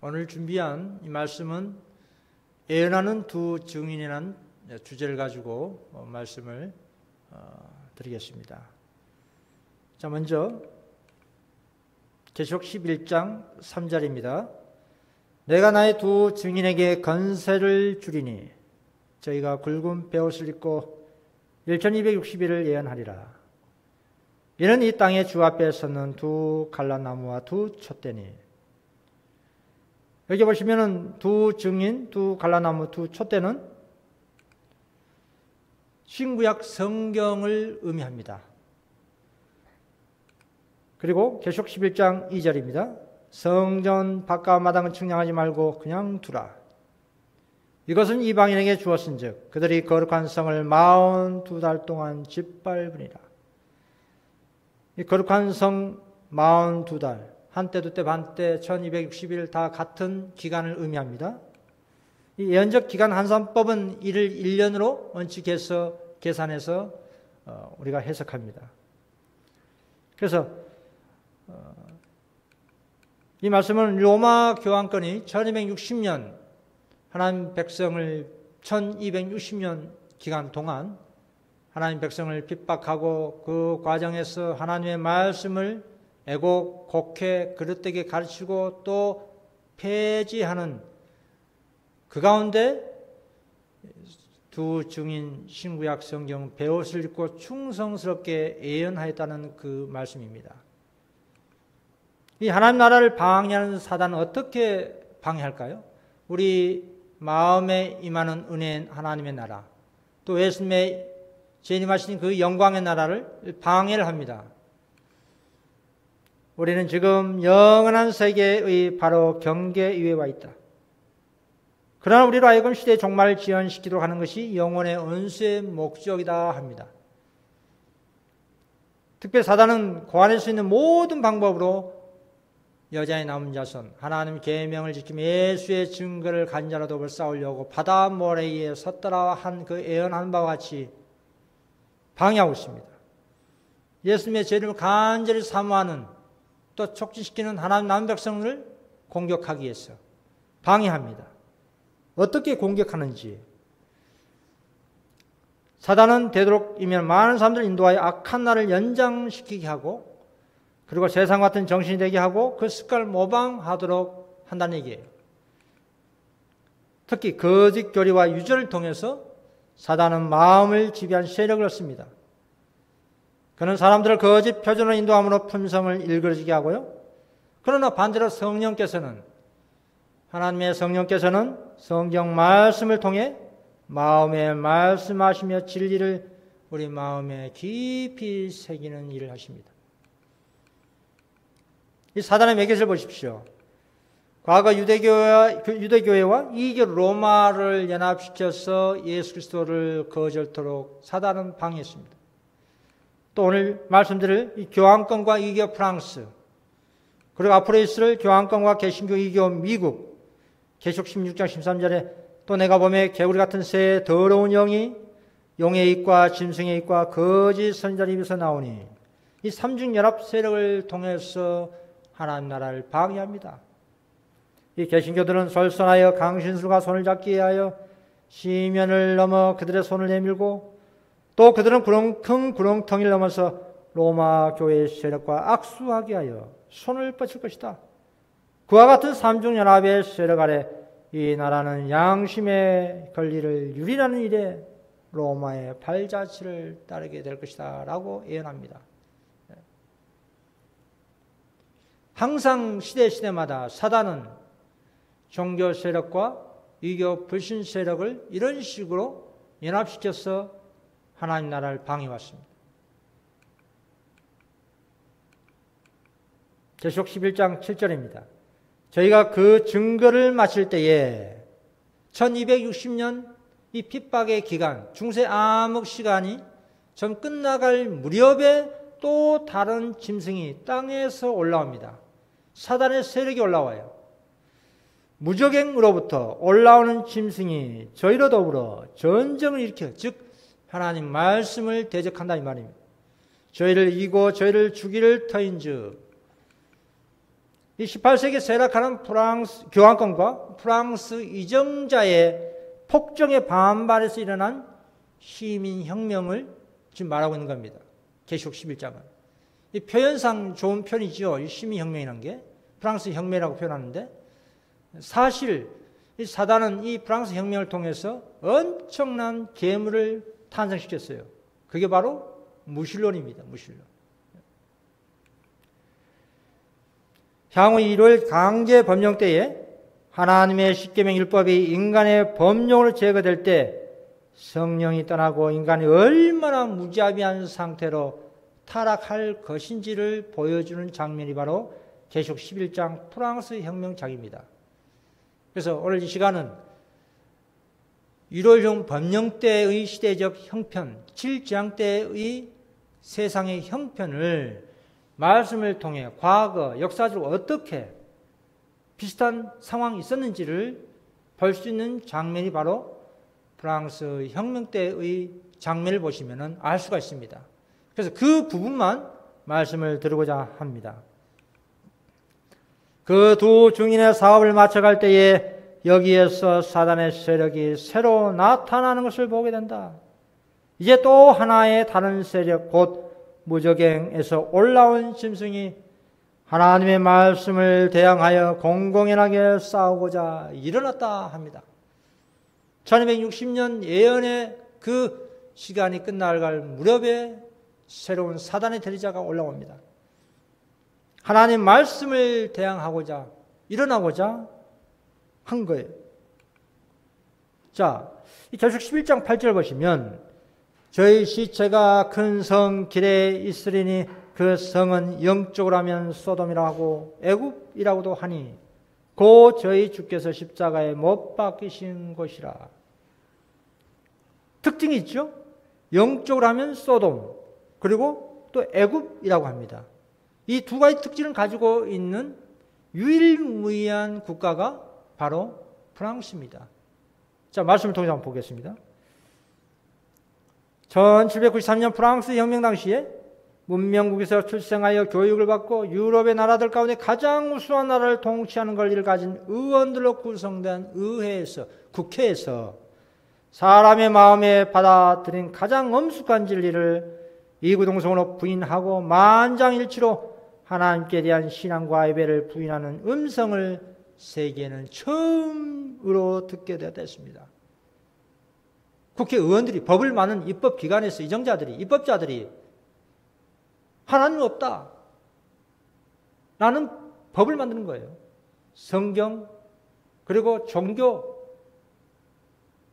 오늘 준비한 이 말씀은 예언하는 두 증인이라는 주제를 가지고 말씀을 드리겠습니다. 자, 먼저 계시록 11장 3절입니다. 내가 나의 두 증인에게 권세를 주리니 저희가 굵은 베옷을 입고 1260일을 예언하리라. 이는 이 땅의 주 앞에 섰는 두 갈라나무와 두 촛대니. 여기 보시면은 두 증인, 두 갈라나무, 두 촛대는 신구약 성경을 의미합니다. 그리고 계시록 11장 2절입니다. 성전 바깥 마당을 측량하지 말고 그냥 두라. 이것은 이방인에게 주었은즉 그들이 거룩한 성을 42달 동안 짓밟으리라. 이 거룩한 성 42달, 한때 두때 반때 1260일 다 같은 기간을 의미합니다. 이 예언적 기간 환산법은 이를 1년으로 원칙해서 계산해서 우리가 해석합니다. 그래서 이 말씀은 로마 교황권이 1260년 하나님 백성을 1260년 기간 동안 하나님 백성을 핍박하고 그 과정에서 하나님의 말씀을 애곡, 곡해, 그릇되게 가르치고 또 폐지하는 그 가운데 두 증인 신구약 성경 베옷을 입고 충성스럽게 예언하였다는 그 말씀입니다. 이 하나님 나라를 방해하는 사단은 어떻게 방해할까요? 우리 마음에 임하는 은혜인 하나님의 나라, 또 예수님의 재림하신 그 영광의 나라를 방해를 합니다. 우리는 지금 영원한 세계의 바로 경계 위에 와 있다. 그러나 우리로 하여금 시대의 종말을 지연시키도록 하는 것이 영혼의 은수의 목적이다 합니다. 특별히 사단은 고안할 수 있는 모든 방법으로 여자의 남은 자손, 하나님 계명을 지키며 예수의 증거를 간자라도 싸우려고 바다 모래에 섰더라 한 그 예언한 바와 같이 방해하고 있습니다. 예수님의 재림을 간절히 사모하는 또 촉진시키는 하나님 남은 백성을 공격하기 위해서 방해합니다. 어떻게 공격하는지. 사단은 되도록이면 많은 사람들을 인도하여 악한 날을 연장시키게 하고 그리고 세상 같은 정신이 되게 하고 그 습관을 모방하도록 한다는 얘기예요. 특히 거짓 교리와 유전을 통해서 사단은 마음을 지배한 세력을 얻습니다. 그는 사람들을 거짓 표준으로 인도함으로 품성을 일그러지게 하고요. 그러나 반대로 하나님의 성령께서는 성경 말씀을 통해 마음에 말씀하시며 진리를 우리 마음에 깊이 새기는 일을 하십니다. 이 사단의 매개를 보십시오. 과거 유대교회와 이교 로마를 연합시켜서 예수 그리스도를 거절토록 사단은 방해했습니다. 또 오늘 말씀드릴 이 교황권과 이교 프랑스, 그리고 앞으로 있을 교황권과 개신교 이교 미국, 계시록 16장 13절에 또 내가 보매 개구리 같은 새 더러운 영이 용의 입과 짐승의 입과 거짓 선지자의 입에서 나오니 이 삼중연합 세력을 통해서 하나님 나라를 방해합니다. 이 개신교들은 솔선하여 강신술과 손을 잡기 위하여 시면을 넘어 그들의 손을 내밀고 또 그들은 큰 구렁텅이를 넘어서 로마 교회의 세력과 악수하게 하여 손을 뻗칠 것이다. 그와 같은 삼중연합의 세력 아래 이 나라는 양심의 권리를 유린하는 일에 로마의 발자취를 따르게 될 것이다 라고 예언합니다. 항상 시대마다 사단은 종교 세력과 이교 불신 세력을 이런 식으로 연합시켜서 하나님 나라를 방해왔습니다. 계시록 11장 7절입니다. 저희가 그 증거를 마칠 때에 1260년 이 핍박의 기간, 중세 암흑 시간이 전 끝나갈 무렵에 또 다른 짐승이 땅에서 올라옵니다. 사단의 세력이 올라와요. 무적행으로부터 올라오는 짐승이 저희로 더불어 전쟁을 일으켜, 즉 하나님 말씀을 대적한다 이 말입니다. 저희를 이기고 저희를 죽이를 터인즉 이 18세기 쇠락하는 프랑스 교황권과 프랑스 이정자의 폭정에 반발해서 일어난 시민혁명을 지금 말하고 있는 겁니다. 계시록 11장은. 이 표현상 좋은 편이죠. 이 시민혁명이라는 게. 프랑스 혁명이라고 표현하는데 사실 이 사단은 이 프랑스 혁명을 통해서 엄청난 괴물을 탄생시켰어요. 그게 바로 무신론입니다. 무신론. 향후 1월 강제 법령 때에 하나님의 십계명 율법이 인간의 법령으로 제거될 때 성령이 떠나고 인간이 얼마나 무자비한 상태로 타락할 것인지를 보여주는 장면이 바로 계시록 11장 프랑스 혁명작입니다. 그래서 오늘 이 시간은 1월형 법령 때의 시대적 형편, 7재앙 때의 세상의 형편을 말씀을 통해 과거, 역사적으로 어떻게 비슷한 상황이 있었는지를 볼 수 있는 장면이 바로 프랑스 혁명 때의 장면을 보시면 알 수가 있습니다. 그래서 그 부분만 말씀을 드리고자 합니다. 그 두 중인의 사업을 마쳐갈 때에 여기에서 사단의 세력이 새로 나타나는 것을 보게 된다. 이제 또 하나의 다른 세력, 곧 무저갱에서 올라온 짐승이 하나님의 말씀을 대항하여 공공연하게 싸우고자 일어났다 합니다. 1260년 예언의 그 시간이 끝날 무렵에 새로운 사단의 대리자가 올라옵니다. 하나님 말씀을 대항하고자 일어나고자 한 거예요. 자, 이 계시록 11장 8절 보시면 저희 시체가 큰 성 길에 있으리니 그 성은 영적으로 하면 소돔이라고 하고 애굽이라고도 하니 고 저희 주께서 십자가에 못 박히신 곳이라. 특징이 있죠. 영적으로 하면 소돔 그리고 또 애굽이라고 합니다. 이 두 가지 특징을 가지고 있는 유일무이한 국가가 바로 프랑스입니다. 자, 말씀을 통해서 한번 보겠습니다. 1793년 프랑스 혁명 당시에 문명국에서 출생하여 교육을 받고 유럽의 나라들 가운데 가장 우수한 나라를 통치하는 권리를 가진 의원들로 구성된 의회에서, 국회에서 사람의 마음에 받아들인 가장 엄숙한 진리를 이구동성으로 부인하고 만장일치로 하나님께 대한 신앙과 예배를 부인하는 음성을 세계는 처음으로 듣게 되었습니다. 국회의원들이, 법을 많은 입법기관에서 이정자들이, 입법자들이 하나님 없다 라는 법을 만드는 거예요. 성경 그리고 종교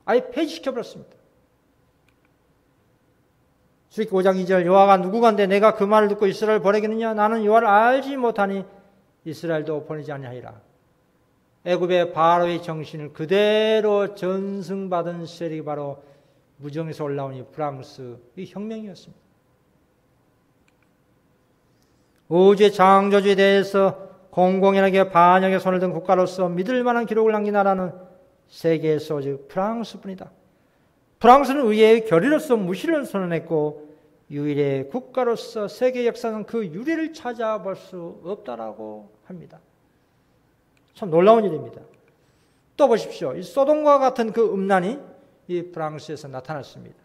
아예 폐지시켜버렸습니다. 수익 5장 2절 여호와가 누구간데 내가 그 말을 듣고 이스라엘을 보내겠느냐. 나는 여호와를 알지 못하니 이스라엘도 보내지 아니하리라. 애굽의 바로의 정신을 그대로 전승받은 세력이 바로 무정에서 올라온 이 프랑스의 혁명이었습니다. 우주의 창조주에 대해서 공공연하게 반역의 손을 든 국가로서 믿을 만한 기록을 남긴 나라는 세계에서 오직 프랑스뿐이다. 프랑스는 의회의 결의로서 무신을 선언했고 유일의 국가로서 세계 역사는 그 유래를 찾아볼 수 없다라고 합니다. 참 놀라운 일입니다. 또 보십시오. 이 소돔과 같은 그 음란이 이 프랑스에서 나타났습니다.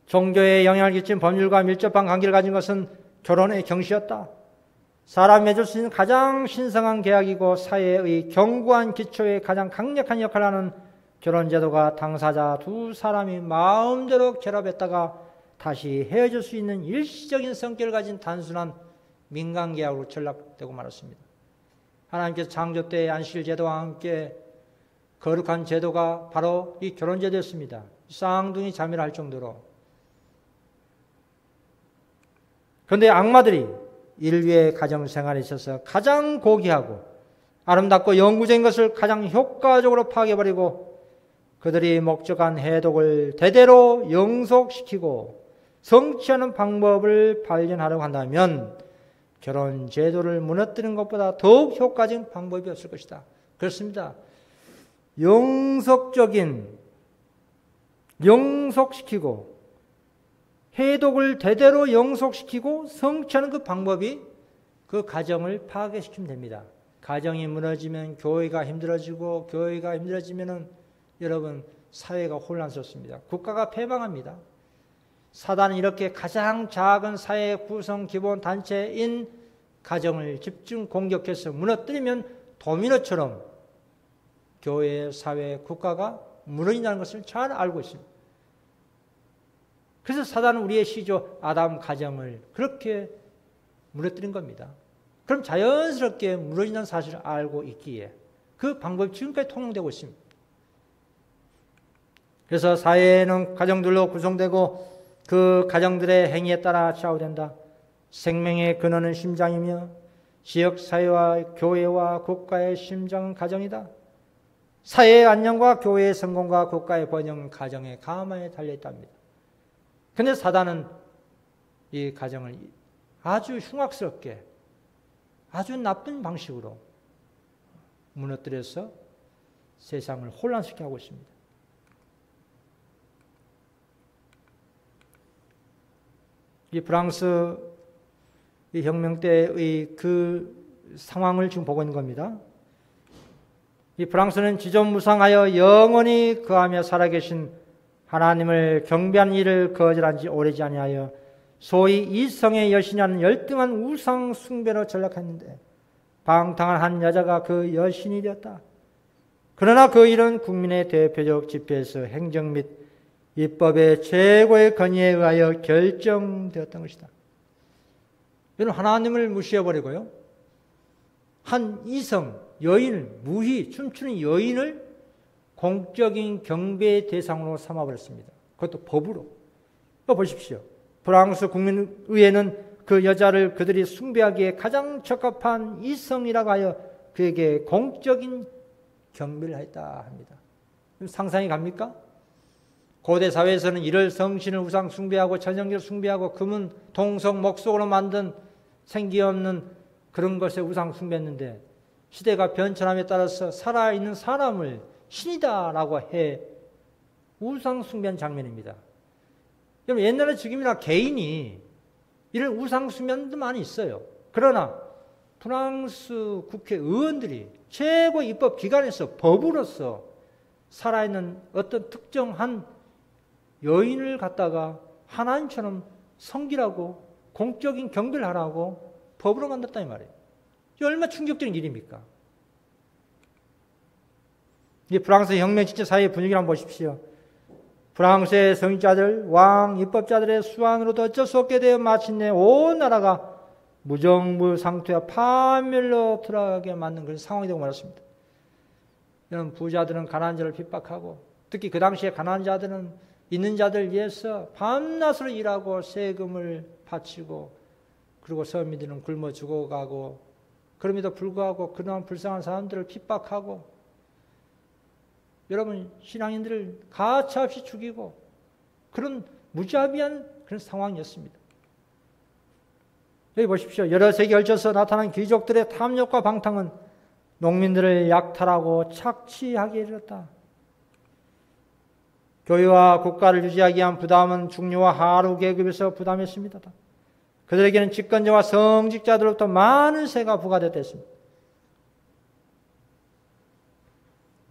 종교에 영향을 끼친 법률과 밀접한 관계를 가진 것은 결혼의 경시였다. 사람이 맺을 수 있는 가장 신성한 계약이고 사회의 견고한 기초에 가장 강력한 역할을 하는 결혼제도가 당사자 두 사람이 마음대로 결합했다가 다시 헤어질 수 있는 일시적인 성격을 가진 단순한 민간계약으로 전락되고 말았습니다. 하나님께서 창조 때의 안식일 제도와 함께 거룩한 제도가 바로 이 결혼제도였습니다. 쌍둥이 자매를 할 정도로. 그런데 악마들이 인류의 가정생활에 있어서 가장 고귀하고 아름답고 영구적인 것을 가장 효과적으로 파괴해버리고 그들이 목적한 해독을 대대로 영속시키고 성취하는 방법을 발견하려고 한다면 결혼 제도를 무너뜨리는 것보다 더욱 효과적인 방법이 없을 것이다. 그렇습니다. 영속시키고 해독을 대대로 영속시키고 성취하는 그 방법이 그 가정을 파괴시키면 됩니다. 가정이 무너지면 교회가 힘들어지고 교회가 힘들어지면은 여러분 사회가 혼란스럽습니다. 국가가 패망합니다. 사단은 이렇게 가장 작은 사회 구성 기본 단체인 가정을 집중 공격해서 무너뜨리면 도미노처럼 교회, 사회, 국가가 무너진다는 것을 잘 알고 있습니다. 그래서 사단은 우리의 시조 아담 가정을 그렇게 무너뜨린 겁니다. 그럼 자연스럽게 무너진다는 사실을 알고 있기에 그 방법이 지금까지 통용되고 있습니다. 그래서 사회는 가정들로 구성되고 그 가정들의 행위에 따라 좌우된다. 생명의 근원은 심장이며 지역사회와 교회와 국가의 심장은 가정이다. 사회의 안녕과 교회의 성공과 국가의 번영은 가정의 가만에 달려있답니다. 그런데 사단은 이 가정을 아주 흉악스럽게 아주 나쁜 방식으로 무너뜨려서 세상을 혼란스럽게 하고 있습니다. 이 프랑스 이 혁명 때의 그 상황을 지금 보고 있는 겁니다. 이 프랑스는 지존무상하여 영원히 거하며 살아계신 하나님을 경배하는 일을 거절한 지 오래지 아니하여 소위 이성의 여신이라는 열등한 우상 숭배로 전락했는데 방탕한 한 여자가 그 여신이 되었다. 그러나 그 일은 국민의 대표적 집회에서 행정 및 입법의 최고의 권위에 의하여 결정되었던 것이다. 여러분, 하나님을 무시해버리고요, 한 이성, 여인을, 무희, 춤추는 여인을 공적인 경배의 대상으로 삼아버렸습니다. 그것도 법으로. 보십시오. 프랑스 국민의회는 그 여자를 그들이 숭배하기에 가장 적합한 이성이라고 하여 그에게 공적인 경배를 했다 합니다. 상상이 갑니까? 고대 사회에서는 이를 성신을 우상 숭배하고 전형기를 숭배하고 금은 동석, 목석으로 만든 생기 없는 그런 것에 우상 숭배했는데 시대가 변천함에 따라서 살아있는 사람을 신이다라고 해 우상 숭배한 장면입니다. 여러분, 옛날에 지금이나 개인이 이런 우상 숭배도 많이 있어요. 그러나 프랑스 국회의원들이 최고 입법 기관에서 법으로서 살아있는 어떤 특정한 여인을 갖다가 하나님처럼 섬기라고 공적인 경배를 하라고 법으로 만들었다는 말이에요. 이게 얼마나 충격적인 일입니까? 이 프랑스 혁명 지체 사회의 분위기를 한번 보십시오. 프랑스의 성직자들, 왕, 입법자들의 수완으로도 어쩔 수 없게 되어 마침내 온 나라가 무정부상투와 파멸로 들어가게 만든 그런 상황이 되고 말았습니다. 이런 부자들은 가난한 자를 핍박하고 특히 그 당시에 가난한 자들은 있는 자들 위해서 밤낮으로 일하고 세금을 바치고 그리고 서민들은 굶어 죽어가고 그럼에도 불구하고 그동안 불쌍한 사람들을 핍박하고 여러분 신앙인들을 가차없이 죽이고 그런 무자비한 그런 상황이었습니다. 여기 보십시오. 여러 세기 걸쳐서 나타난 귀족들의 탐욕과 방탕은 농민들을 약탈하고 착취하게 이르렀다. 교회와 국가를 유지하기 위한 부담은 중류와 하류 계급에서 부담했습니다. 그들에게는 집권자와 성직자들로부터 많은 세가 부과됐습니다.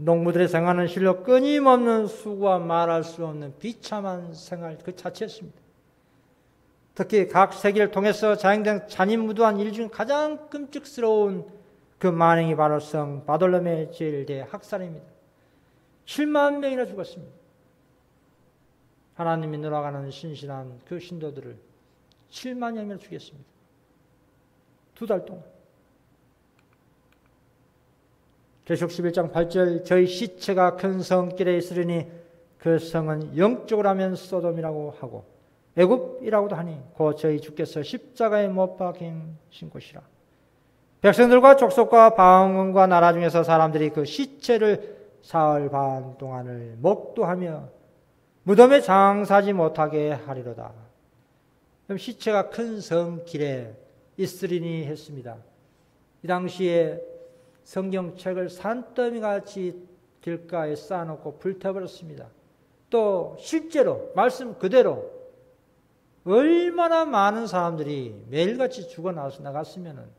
농부들의 생활은 실로 끊임없는 수고와 말할 수 없는 비참한 생활 그 자체였습니다. 특히 각 세기를 통해서 자행된 잔인무도한 일 중 가장 끔찍스러운 그 만행이 바로 성 바돌로메 제일대 학살입니다. 7만 명이나 죽었습니다. 하나님이 늘어가는 신실한 그 신도들을 7만여 명이나 죽였습니다. 2달 동안. 계시록 11장 8절 저희 시체가 큰 성길에 있으리니 그 성은 영적으로 하면 소돔이라고 하고 애굽이라고도 하니 곧 저희 주께서 십자가에 못 박히신 곳이라. 백성들과 족속과 방언과 나라 중에서 사람들이 그 시체를 사흘 반 동안을 목도하며 무덤에 장사하지 못하게 하리로다. 그럼 시체가 큰 성길에 있으리니 했습니다. 이 당시에 성경책을 산더미같이 길가에 쌓아놓고 불태워버렸습니다. 또 실제로 말씀 그대로 얼마나 많은 사람들이 매일같이 죽어나갔으면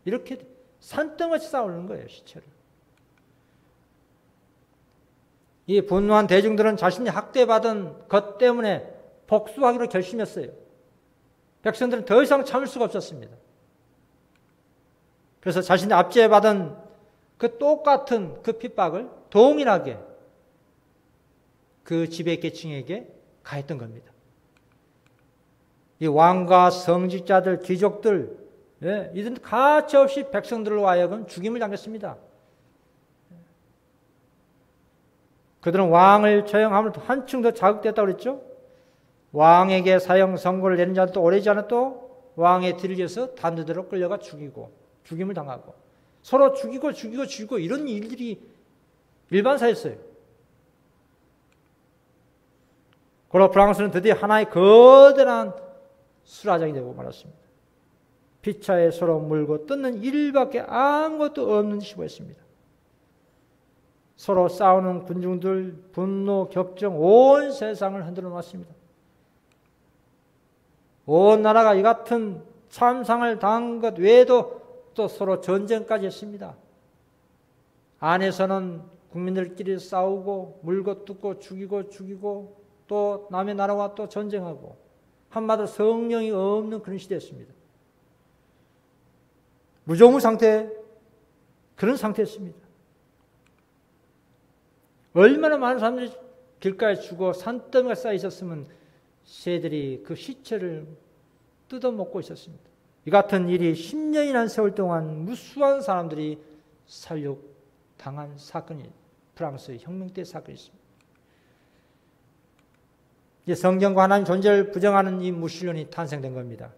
이렇게 산더미같이 쌓아오는 거예요, 시체를. 이 분노한 대중들은 자신이 학대받은 것 때문에 복수하기로 결심했어요. 백성들은 더 이상 참을 수가 없었습니다. 그래서 자신이 압제받은 그 똑같은 그 핍박을 동일하게 그 지배계층에게 가했던 겁니다. 이 왕과 성직자들, 귀족들, 이들은 가차없이 백성들로 하여금 죽임을 당했습니다. 그들은 왕을 처형함으로 한층 더 자극됐다고 그랬죠. 왕에게 사형 선고를 내린 자는 또 오래지 않아 또 왕의 뒤를 이어서 단두대로 끌려가 죽이고 죽임을 당하고 서로 죽이고 이런 일들이 일반사였어요. 그러나 프랑스는 드디어 하나의 거대한 수라장이 되고 말았습니다. 피차에 서로 물고 뜯는 일밖에 아무것도 없는 시보였습니다. 서로 싸우는 군중들, 분노, 격정, 온 세상을 흔들어 놨습니다. 온 나라가 이 같은 참상을 당한 것 외에도 또 서로 전쟁까지 했습니다. 안에서는 국민들끼리 싸우고 물고 뜯고 죽이고 또 남의 나라와 또 전쟁하고 한마디로 성령이 없는 그런 시대였습니다. 무정부 상태, 그런 상태였습니다. 얼마나 많은 사람들이 길가에 죽어 산더미가 쌓여 있었으면 새들이 그 시체를 뜯어먹고 있었습니다. 이 같은 일이 10년이라는 세월 동안 무수한 사람들이 살육당한 사건이 프랑스의 혁명 때 사건이 있습니다. 이제 성경과 하나님 존재를 부정하는 이 무신론이 탄생된 겁니다.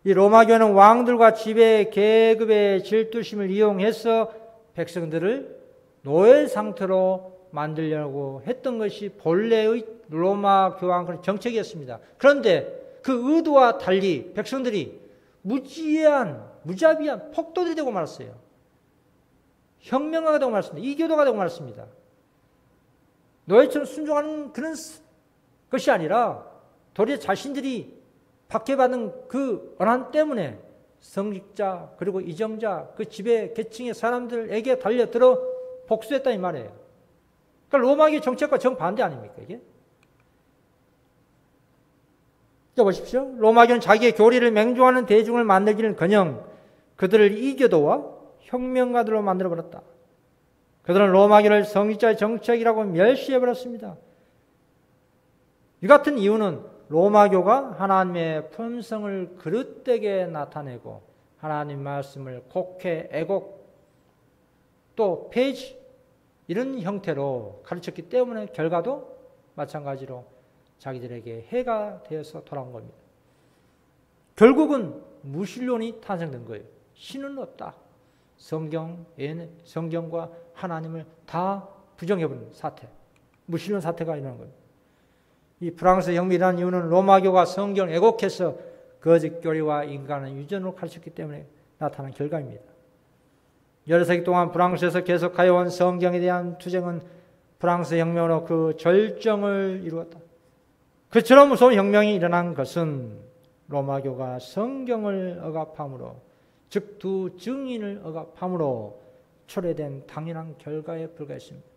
이 로마교는 왕들과 지배 계급의 질투심을 이용해서 백성들을 노예 상태로 만들려고 했던 것이 본래의 로마 교황의 정책이었습니다. 그런데 그 의도와 달리 백성들이 무자비한 폭도들이 되고 말았어요. 혁명가가 되고 말았습니다. 이교도가 되고 말았습니다. 노예처럼 순종하는 그런 것이 아니라 도리어 자신들이 박해받은 그 원한 때문에 성직자 그리고 이정자 그 지배 계층의 사람들에게 달려들어 복수했다 이 말이에요. 그러니까 로마의 정책과 정반대 아닙니까 이게? 보십시오. 로마교는 자기의 교리를 맹종하는 대중을 만들기는커녕 그들을 이교도와 혁명가들로 만들어버렸다. 그들은 로마교를 성직자의 정책이라고 멸시해버렸습니다. 이 같은 이유는 로마교가 하나님의 품성을 그릇되게 나타내고 하나님 말씀을 곡해, 애곡, 또 폐지 이런 형태로 가르쳤기 때문에 결과도 마찬가지로 자기들에게 해가 되어서 돌아온 겁니다. 결국은 무신론이 탄생된 거예요. 신은 없다. 성경과 하나님을 다 부정해버린 사태. 무신론 사태가 일어난 거예요. 이 프랑스 혁명이라는 이유는 로마교가 성경을 애곡해서 거짓 교리와 인간의 유전으로 가르쳤기 때문에 나타난 결과입니다. 여러 세기 동안 프랑스에서 계속하여 온 성경에 대한 투쟁은 프랑스 혁명으로 그 절정을 이루었다. 그처럼 무서운 혁명이 일어난 것은 로마교가 성경을 억압함으로, 즉 두 증인을 억압함으로 초래된 당연한 결과에 불과했습니다.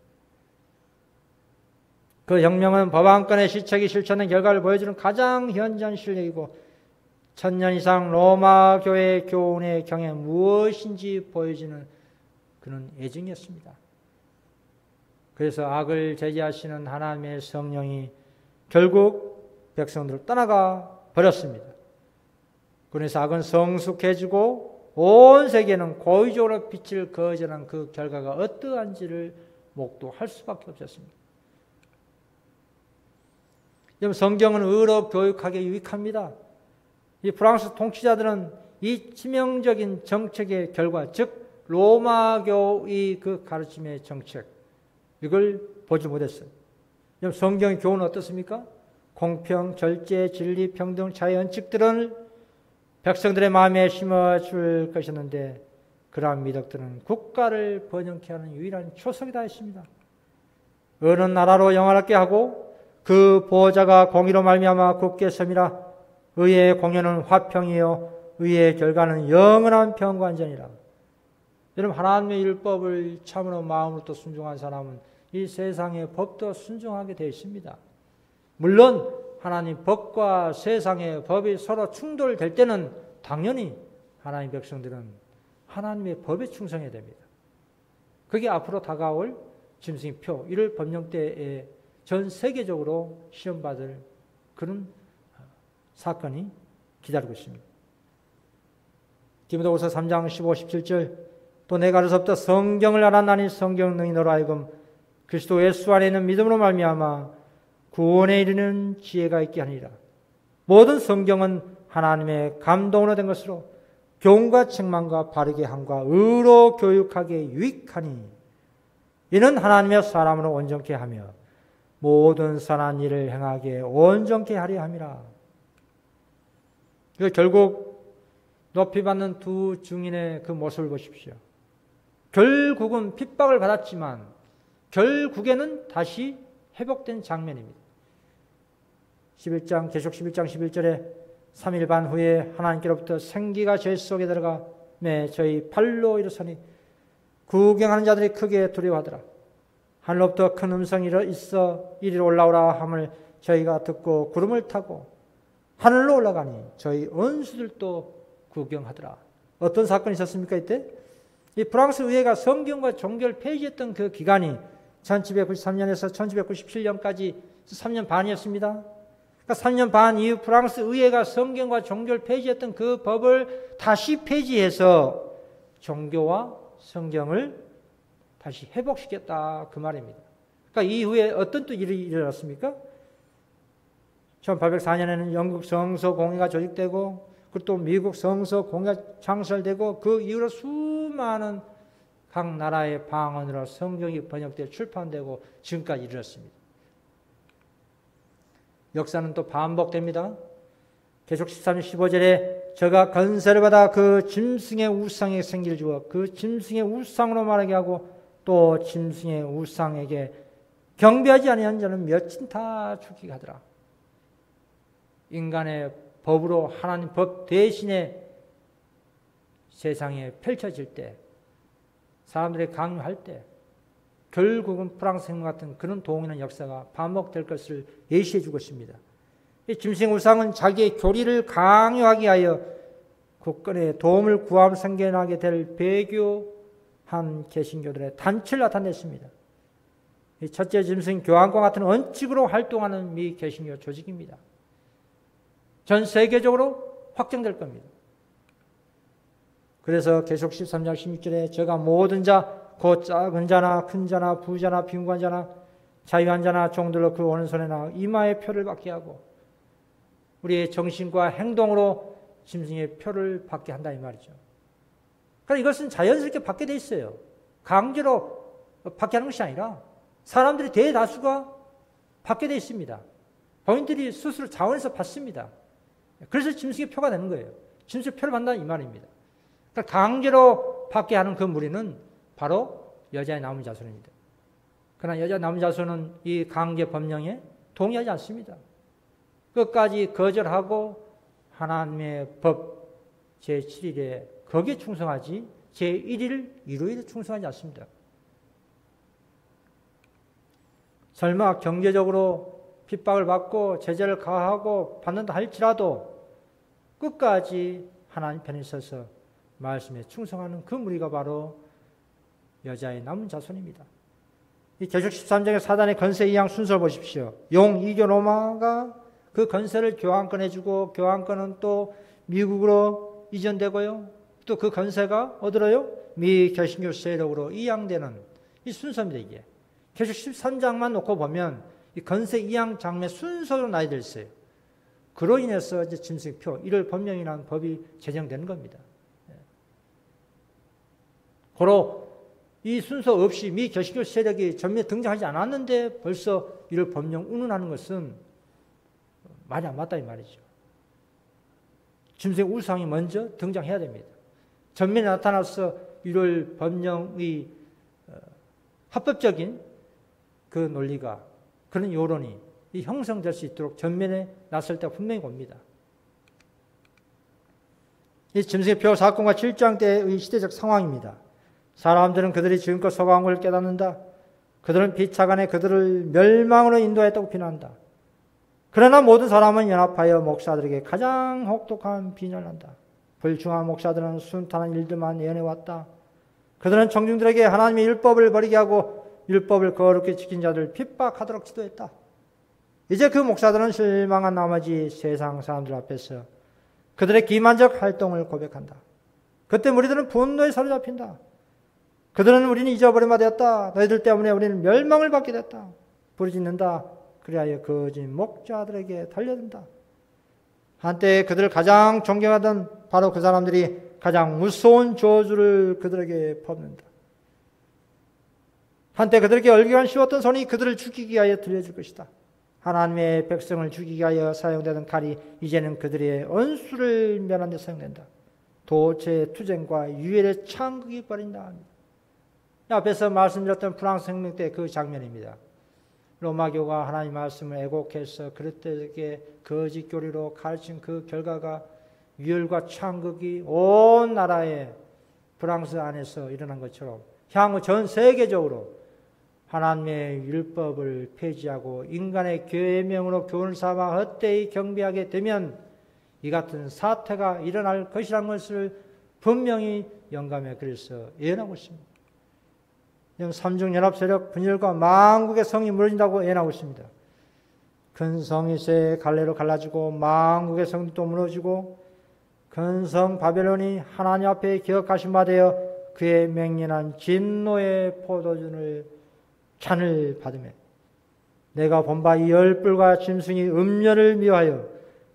그 혁명은 법안권의 시책이 실천된 결과를 보여주는 가장 현저한 실력이고 천년 이상 로마 교회의 교훈의 경에 무엇인지 보여주는 그런 예증이었습니다. 그래서 악을 제지하시는 하나님의 성령이 결국 백성들을 떠나가 버렸습니다. 그래서 악은 성숙해지고 온 세계는 고의적으로 빛을 거절한 그 결과가 어떠한지를 목도할 수밖에 없었습니다. 성경은 의로 교육하기에 유익합니다. 이 프랑스 통치자들은 이 치명적인 정책의 결과, 즉 로마교의 그 가르침의 정책, 이걸 보지 못했어요. 성경의 교훈은 어떻습니까? 공평, 절제, 진리, 평등, 자의 원칙들은 백성들의 마음에 심어줄 것이었는데 그러한 미덕들은 국가를 번영케 하는 유일한 초석이다 했습니다. 어느 나라로 영화롭게 하고 그 보호자가 공의로 말미암아 굳게 섬이라. 의의 공연은 화평이요 의의 결과는 영원한 평안과 안전이라. 여러분, 하나님의 율법을 참으로 마음으로 또 순종한 사람은 이 세상의 법도 순종하게 되어 있습니다. 물론 하나님 법과 세상의 법이 서로 충돌될 때는 당연히 하나님 백성들은 하나님의 법에 충성해야 됩니다. 그게 앞으로 다가올 짐승의 표 1월 법령 때에 전 세계적으로 시험받을 그런 사건이 기다리고 있습니다. 디모데후서 3장 15, 17절 또 내가 가로서부터 성경을 알았나니 성경 능히 너로 하여금 그리스도 예수 안에 있는 믿음으로 말미암아 구원에 이르는 지혜가 있게 하니라. 모든 성경은 하나님의 감동으로 된 것으로 교훈과 책망과 바르게 함과 의로 교육하게 유익하니 이는 하나님의 사람으로 온전케 하며 모든 선한 일을 행하게 온전케 하려 함이라. 결국 높이받는 두 증인의 그 모습을 보십시오. 결국은 핍박을 받았지만 결국에는 다시 회복된 장면입니다. 11장 계속 11장 11절에 3일 반 후에 하나님께로부터 생기가 제 속에 들어가 저희 발로 일어서니 구경하는 자들이 크게 두려워하더라. 하늘로부터 큰 음성이 있어 이리로 올라오라 함을 저희가 듣고 구름을 타고 하늘로 올라가니 저희 원수들도 구경하더라. 어떤 사건이 있었습니까? 이때 이 프랑스 의회가 성경과 종교를 폐지했던 그 기간이 1793년에서 1797년까지 3년 반이었습니다. 그러니까 3년 반 이후 프랑스 의회가 성경과 종교를 폐지했던 그 법을 다시 폐지해서 종교와 성경을 다시 회복시켰다 그 말입니다. 그러니까 이후에 어떤 또 일이 일어났습니까? 1804년에는 영국 성서공회가 조직되고 그리고 또 미국 성서공회가 창설되고 그 이후로 수많은 각 나라의 방언으로 성경이 번역되어 출판되고 지금까지 이르렀습니다. 역사는 또 반복됩니다. 계속 13절 15절에 저가 건세를 받아 그 짐승의 우상에 생기를 주어 그 짐승의 우상으로 말하게 하고 또 짐승의 우상에게 경배하지 아니한 자는 몇진 다 죽이게 하더라. 인간의 법으로 하나님 법 대신에 세상에 펼쳐질 때 사람들이 강요할 때 결국은 프랑스 같은 그런 동일한 역사가 반복될 것을 예시해 주고 있습니다. 이 짐승 우상은 자기의 교리를 강요하게 하여 국권에 도움을 구하며 생겨나게 될 배교한 개신교들의 단체를 나타냈습니다. 이 첫째 짐승 교황과 같은 원칙으로 활동하는 미 개신교 조직입니다. 전 세계적으로 확정될 겁니다. 그래서 계속 13장 16절에 저가 모든 자 곧 작은 자나 큰 자나 부자나 빈곤한 자나 자유한 자나 종들로 그 오른손에나 이마에 표를 받게 하고 우리의 정신과 행동으로 짐승의 표를 받게 한다 이 말이죠. 그러니까 이것은 자연스럽게 받게 돼 있어요. 강제로 받게 하는 것이 아니라 사람들이 대다수가 받게 돼 있습니다. 본인들이 스스로 자원해서 받습니다. 그래서 짐승의 표가 되는 거예요. 짐승의 표를 받는다 이 말입니다. 그러니까 강제로 받게 하는 그 무리는 바로 여자의 남은 자손입니다. 그러나 여자 남은 자손은 이 강제 법령에 동의하지 않습니다. 끝까지 거절하고 하나님의 법 제7일에 거기에 충성하지 제1일 일요일에 충성하지 않습니다. 설마 경제적으로 핍박을 받고 제재를 가하고 받는다 할지라도 끝까지 하나님 편에 서서 말씀에 충성하는 그 무리가 바로 여자의 남은 자손입니다. 이 계속 13장의 사단의 건세 이양 순서를 보십시오. 용 이교 로마가 그 건세를 교황권에 주고 교황권은 또 미국으로 이전되고요. 또 그 건세가 어디로요? 미 개신교 세력으로 이양되는 이 순서입니다. 이게 계속 13장만 놓고 보면 이 건세 이양 장면 순서로 나야 될 있어요. 그로 인해서 이제 짐승표 1월 법령이라는 법이 제정되는 겁니다. 고로 이 순서 없이 미 개신교 세력이 전면에 등장하지 않았는데 벌써 1월 법령 운운하는 것은 말이 안 맞다 이 말이죠. 짐승 우상이 먼저 등장해야 됩니다. 전면에 나타나서 1월 법령의 합법적인 그 논리가 그런 여론이 형성될 수 있도록 전면에 나설 때가 분명히 옵니다. 이 짐승의 사건과 7장 때의 시대적 상황입니다. 사람들은 그들이 지금껏 속아온 걸 깨닫는다. 그들은 비차간에 그들을 멸망으로 인도했다고 비난한다. 그러나 모든 사람은 연합하여 목사들에게 가장 혹독한 비난을 한다. 불중한 목사들은 순탄한 일들만 예언해왔다. 그들은 청중들에게 하나님의 율법을 버리게 하고 율법을 거룩히 지킨 자들을 핍박하도록 지도했다. 이제 그 목사들은 실망한 나머지 세상 사람들 앞에서 그들의 기만적 활동을 고백한다. 그때 무리들은 분노에 사로잡힌다. 그들은 우리는 잊어버림바 되었다. 너희들 때문에 우리는 멸망을 받게 됐다. 부르짖는다. 그리하여 거짓 목자들에게 달려든다. 한때 그들을 가장 존경하던 바로 그 사람들이 가장 무서운 저주를 그들에게 퍼붓는다. 한때 그들에게 얼기간 씌웠던 손이 그들을 죽이기 위하여 들려줄 것이다. 하나님의 백성을 죽이기 위하여 사용되던 칼이 이제는 그들의 언수를 면하는 데 사용된다. 도체의 투쟁과 유혈의 창극이 벌인다. 앞에서 말씀드렸던 프랑스 혁명 때 그 장면입니다. 로마교가 하나님 말씀을 애곡해서 그릇되게 거짓 교리로 가르친 그 결과가 유혈과 창극이 온 나라에 프랑스 안에서 일어난 것처럼 향후 전 세계적으로 하나님의 율법을 폐지하고 인간의 계명으로 교훈을 삼아 헛되이 경배하게 되면 이 같은 사태가 일어날 것이라는 것을 분명히 영감에 그래서 예언하고 있습니다. 삼중연합 세력 분열과 만국의 성이 무너진다고 예언하고 있습니다. 큰 성이 세 갈래로 갈라지고 만국의 성도 무너지고 큰 성 바벨론이 하나님 앞에 기억하신 바 되어 그의 맹렬한 진노의 잔을 받으며 내가 본 바 이 열불과 짐승이 음녀를 미워하여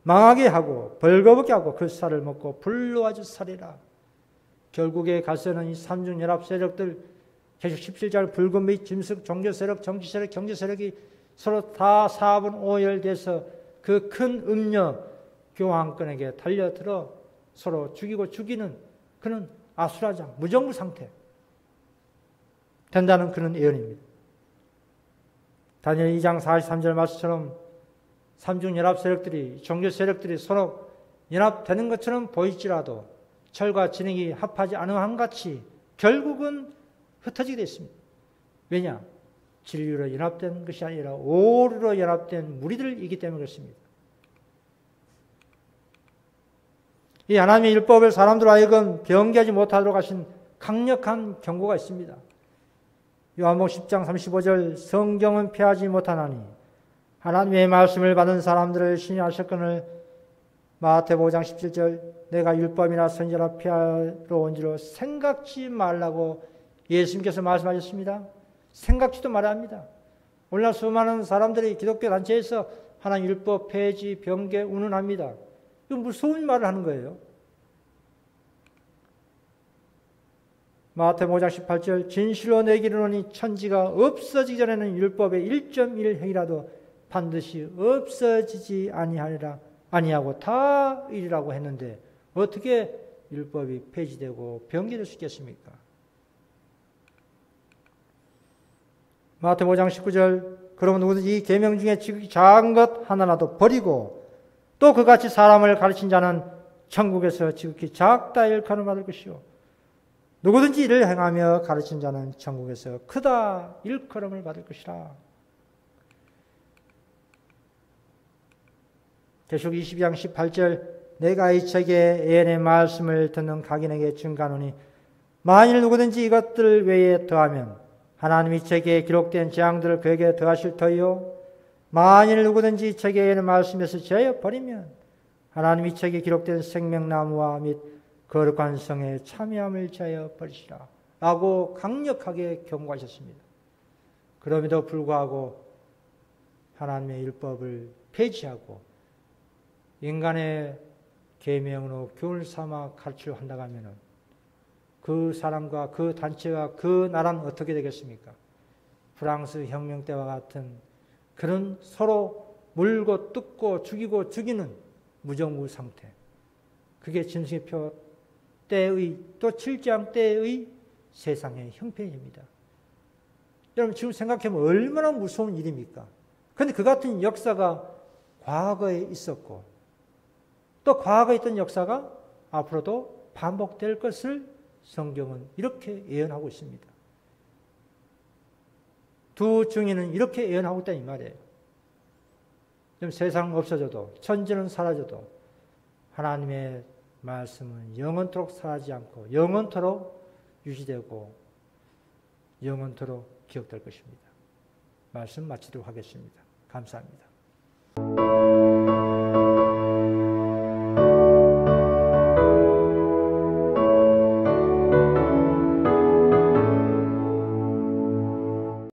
망하게 하고 벌거벗게 하고 그 살을 먹고 불로 아주 살이라. 결국에 가서는 이 삼중연합 세력들 계속 17절 붉은 및 짐승 종교세력, 정치세력, 경제세력이 서로 다 4분 5열 돼서 그 큰 음녀 교황권에게 달려들어 서로 죽이고 죽이는 그는 아수라장, 무정부 상태 된다는 그런 예언입니다. 다니엘 2장 43절 말씀처럼 삼중연합 세력들이, 종교 세력들이 서로 연합되는 것처럼 보일지라도 철과 진흙이 합하지 않은 한같이 결국은 흩어지게 됐습니다. 왜냐? 진리로 연합된 것이 아니라 오류로 연합된 무리들이기 때문에 그렇습니다. 이 하나님의 율법을 사람들 하여금 변개하지 못하도록 하신 강력한 경고가 있습니다. 요한복음 10장 35절 성경은 폐하지 못하나니 하나님의 말씀을 받은 사람들을 신이 하셨거늘 마태복음 5장 17절 내가 율법이나 선지자라 폐하러 온 줄로 생각지 말라고 예수님께서 말씀하셨습니다. 생각지도 말아야 합니다. 오늘날 수많은 사람들이 기독교 단체에서 하나님 율법 폐지, 변개 운운합니다. 이거 무서운 말을 하는 거예요. 마태복음 5장 18절 진실로 내게 이르노니 천지가 없어지기 전에는 율법의 1.1행이라도 반드시 없어지지 아니하고 다 이르라고 했는데 어떻게 율법이 폐지되고 변개될 수 있겠습니까? 마태복음 5장 19절 그러면 누구든지 이 계명 중에 지극히 작은 것 하나라도 버리고 또 그같이 사람을 가르친 자는 천국에서 지극히 작다 일컬음을 받을 것이요 누구든지 이를 행하며 가르친 자는 천국에서 크다 일컬음을 받을 것이라. 계시록 22장 18절 내가 이 책에 예언의 말씀을 듣는 각인에게 증가하노니 만일 누구든지 이것들 외에 더하면 하나님이 책에 기록된 재앙들을 그에게 더하실 터이요 만일 누구든지 이 책에 예언의 말씀에서 제하여 버리면 하나님이 책에 기록된 생명나무와 및 거룩한 성에 참여함을 제하여 버리시라 라고 강력하게 경고하셨습니다. 그럼에도 불구하고 하나님의 율법을 폐지하고 인간의 계명으로 교훈을 삼아 가르치려 한다고 하면 그 사람과 그 단체와 그 나라는 어떻게 되겠습니까? 프랑스 혁명 때와 같은 그런 서로 물고 뜯고 죽이고 죽이는 무정부 상태. 그게 짐승의 표 때의 또 7장 때의 세상의 형편입니다. 여러분 지금 생각해보면 얼마나 무서운 일입니까? 그런데 그 같은 역사가 과거에 있었고 또 과거에 있던 역사가 앞으로도 반복될 것을 성경은 이렇게 예언하고 있습니다. 두 증인은 이렇게 예언하고 있다 이 말이에요. 좀 세상 없어져도 천지는 사라져도 하나님의 말씀은 영원토록 사라지지 않고 영원토록 유지되고 영원토록 기억될 것입니다. 말씀 마치도록 하겠습니다. 감사합니다.